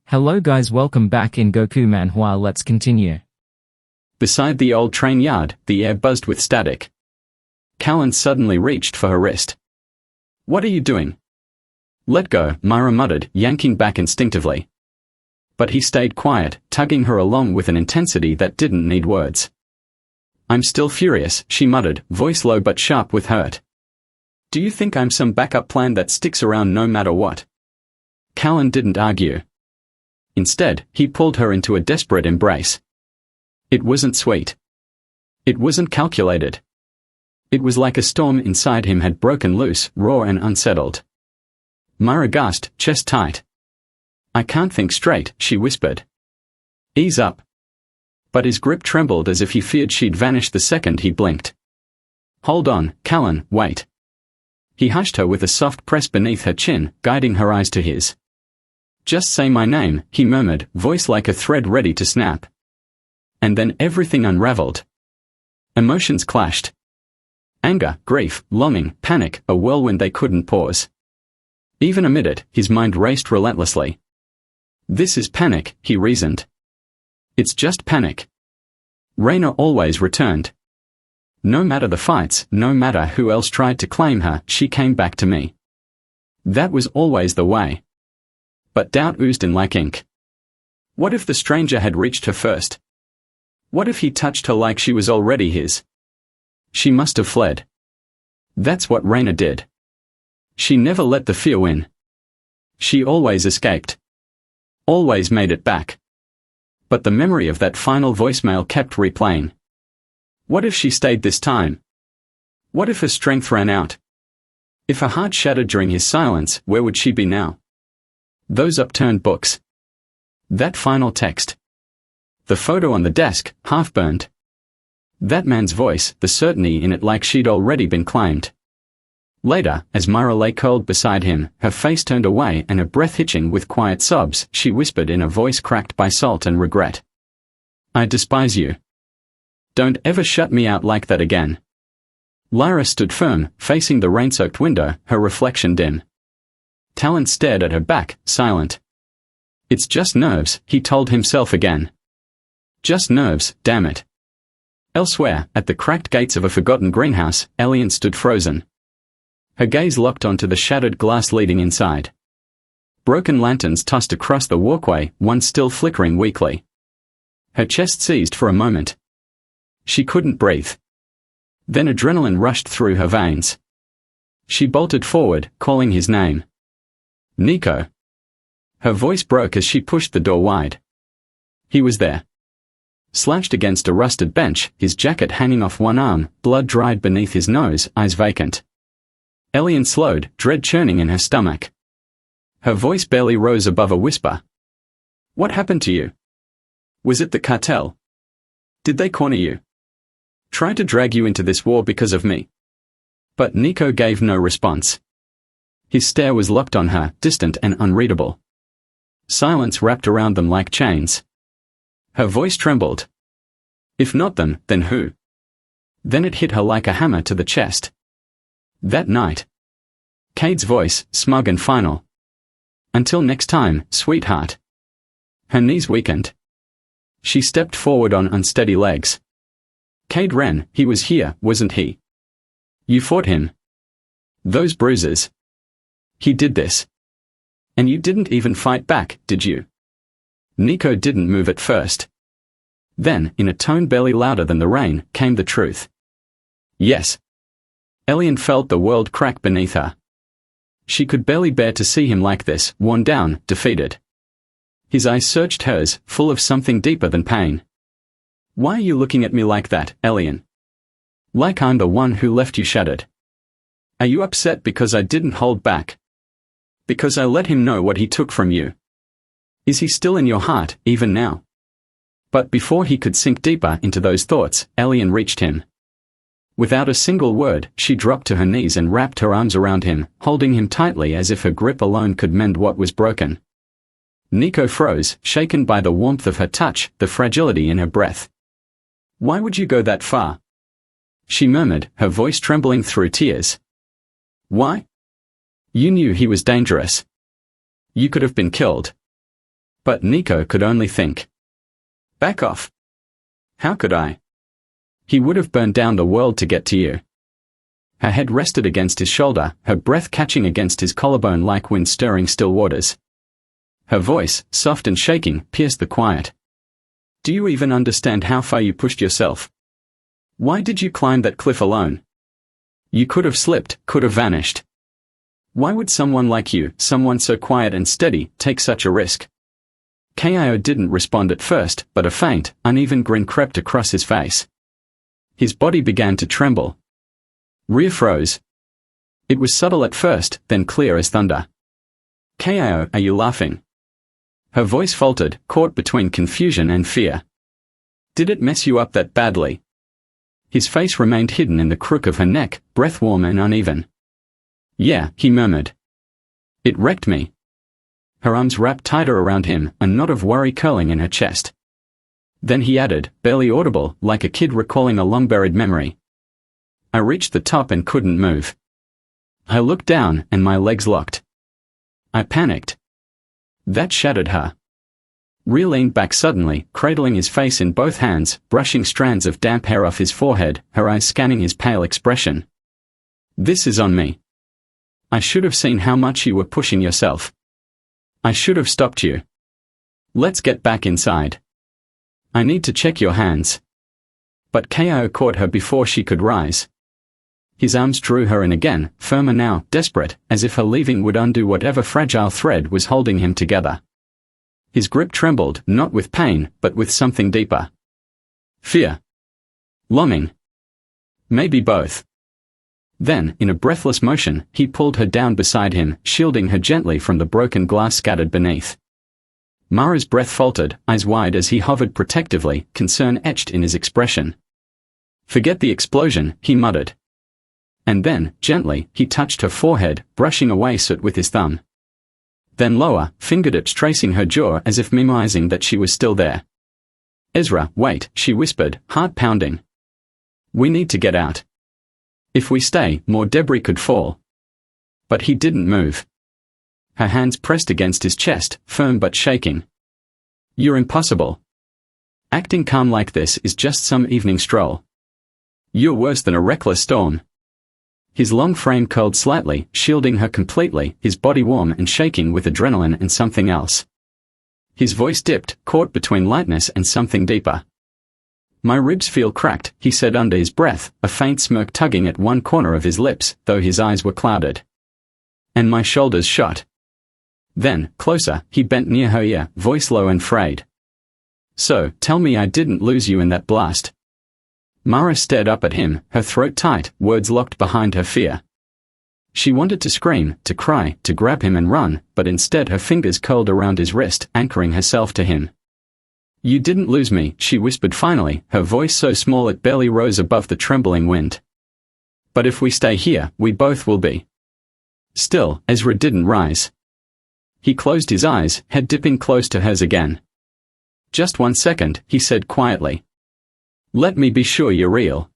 Hello guys, welcome back in Goku Manhwa. Let's continue. Beside the old train yard, the air buzzed with static. Callan suddenly reached for her wrist. "What are you doing?" "Let go," Myra muttered, yanking back instinctively. But he stayed quiet, tugging her along with an intensity that didn't need words. "I'm still furious," she muttered, voice low but sharp with hurt. "Do you think I'm some backup plan that sticks around no matter what?" Callan didn't argue. Instead, he pulled her into a desperate embrace. It wasn't sweet. It wasn't calculated. It was like a storm inside him had broken loose, raw and unsettled. Myra gasped, chest tight. "I can't think straight," she whispered. "Ease up." But his grip trembled as if he feared she'd vanish the second he blinked. "Hold on, Callan, wait." He hushed her with a soft press beneath her chin, guiding her eyes to his. "Just say my name," he murmured, voice like a thread ready to snap. And then everything unraveled. Emotions clashed. Anger, grief, longing, panic, a whirlwind they couldn't pause. Even amid it, his mind raced relentlessly. "This is panic," he reasoned. "It's just panic." Raina always returned. No matter the fights, no matter who else tried to claim her, she came back to me. That was always the way. But doubt oozed in like ink. What if the stranger had reached her first? What if he touched her like she was already his? She must have fled. That's what Raina did. She never let the fear win. She always escaped. Always made it back. But the memory of that final voicemail kept replaying. What if she stayed this time? What if her strength ran out? If her heart shattered during his silence, where would she be now? Those upturned books. That final text. The photo on the desk, half-burned. That man's voice, the certainty in it like she'd already been claimed. Later, as Myra lay cold beside him, her face turned away and her breath hitching with quiet sobs, she whispered in a voice cracked by salt and regret. "I despise you. Don't ever shut me out like that again." Lyra stood firm, facing the rain-soaked window, her reflection dim. Talon stared at her back, silent. "It's just nerves," he told himself again. Just nerves, damn it. Elsewhere, at the cracked gates of a forgotten greenhouse, Elian stood frozen. Her gaze locked onto the shattered glass leading inside. Broken lanterns tossed across the walkway, one still flickering weakly. Her chest seized for a moment. She couldn't breathe. Then adrenaline rushed through her veins. She bolted forward, calling his name. "Nico." Her voice broke as she pushed the door wide. He was there. Slouched against a rusted bench, his jacket hanging off one arm, blood dried beneath his nose, eyes vacant. Elian slowed, dread churning in her stomach. Her voice barely rose above a whisper. "What happened to you? Was it the cartel? Did they corner you? Try to drag you into this war because of me?" But Nico gave no response. His stare was locked on her, distant and unreadable. Silence wrapped around them like chains. Her voice trembled. If not them, then who? Then it hit her like a hammer to the chest. That night. Cade's voice, smug and final. "Until next time, sweetheart." Her knees weakened. She stepped forward on unsteady legs. "Cade ran, he was here, wasn't he? You fought him. Those bruises. He did this. And you didn't even fight back, did you?" Nico didn't move at first. Then, in a tone barely louder than the rain, came the truth. "Yes." Elian felt the world crack beneath her. She could barely bear to see him like this, worn down, defeated. His eyes searched hers, full of something deeper than pain. "Why are you looking at me like that, Elian? Like I'm the one who left you shattered? Are you upset because I didn't hold back? Because I let him know what he took from you? Is he still in your heart, even now?" But before he could sink deeper into those thoughts, Elian reached him. Without a single word, she dropped to her knees and wrapped her arms around him, holding him tightly as if her grip alone could mend what was broken. Nico froze, shaken by the warmth of her touch, the fragility in her breath. "Why would you go that far?" she murmured, her voice trembling through tears. "Why? You knew he was dangerous. You could have been killed. But Nico could only think. Back off. How could I? He would have burned down the world to get to you. Her head rested against his shoulder, her breath catching against his collarbone like wind stirring still waters. Her voice, soft and shaking, pierced the quiet. Do you even understand how far you pushed yourself? Why did you climb that cliff alone? You could have slipped, could have vanished. Why would someone like you, someone so quiet and steady, take such a risk? Ko didn't respond at first, but a faint, uneven grin crept across his face. His body began to tremble. Rhea froze. It was subtle at first, then clear as thunder. Ko, are you laughing? Her voice faltered, caught between confusion and fear. Did it mess you up that badly? His face remained hidden in the crook of her neck, breath warm and uneven. Yeah, he murmured. It wrecked me. Her arms wrapped tighter around him, a knot of worry curling in her chest. Then he added, barely audible, like a kid recalling a long-buried memory. I reached the top and couldn't move. I looked down, and my legs locked. I panicked. That shattered her. Rhea leaned back suddenly, cradling his face in both hands, brushing strands of damp hair off his forehead, her eyes scanning his pale expression. This is on me. I should have seen how much you were pushing yourself. I should have stopped you. Let's get back inside. I need to check your hands. But Ko caught her before she could rise. His arms drew her in again, firmer now, desperate, as if her leaving would undo whatever fragile thread was holding him together. His grip trembled, not with pain, but with something deeper. Fear. Longing. Maybe both. Then, in a breathless motion, he pulled her down beside him, shielding her gently from the broken glass scattered beneath. Mara's breath faltered, eyes wide as he hovered protectively, concern etched in his expression. Forget the explosion, he muttered. And then, gently, he touched her forehead, brushing away soot with his thumb. Then lower, fingertips tracing her jaw as if memorizing that she was still there. Ezra, wait, she whispered, heart pounding. We need to get out. If we stay, more debris could fall. But he didn't move. Her hands pressed against his chest, firm but shaking. You're impossible. Acting calm like this is just some evening stroll. You're worse than a reckless storm. His long frame curled slightly, shielding her completely, his body warm and shaking with adrenaline and something else. His voice dipped, caught between lightness and something deeper. My ribs feel cracked, he said under his breath, a faint smirk tugging at one corner of his lips, though his eyes were clouded. And my shoulders shot. Then, closer, he bent near her ear, voice low and frayed. So, tell me I didn't lose you in that blast. Mara stared up at him, her throat tight, words locked behind her fear. She wanted to scream, to cry, to grab him and run, but instead her fingers curled around his wrist, anchoring herself to him. You didn't lose me, she whispered finally, her voice so small it barely rose above the trembling wind. But if we stay here, we both will be. Still, Ezra didn't rise. He closed his eyes, head dipping close to hers again. Just 1 second, he said quietly. Let me be sure you're real.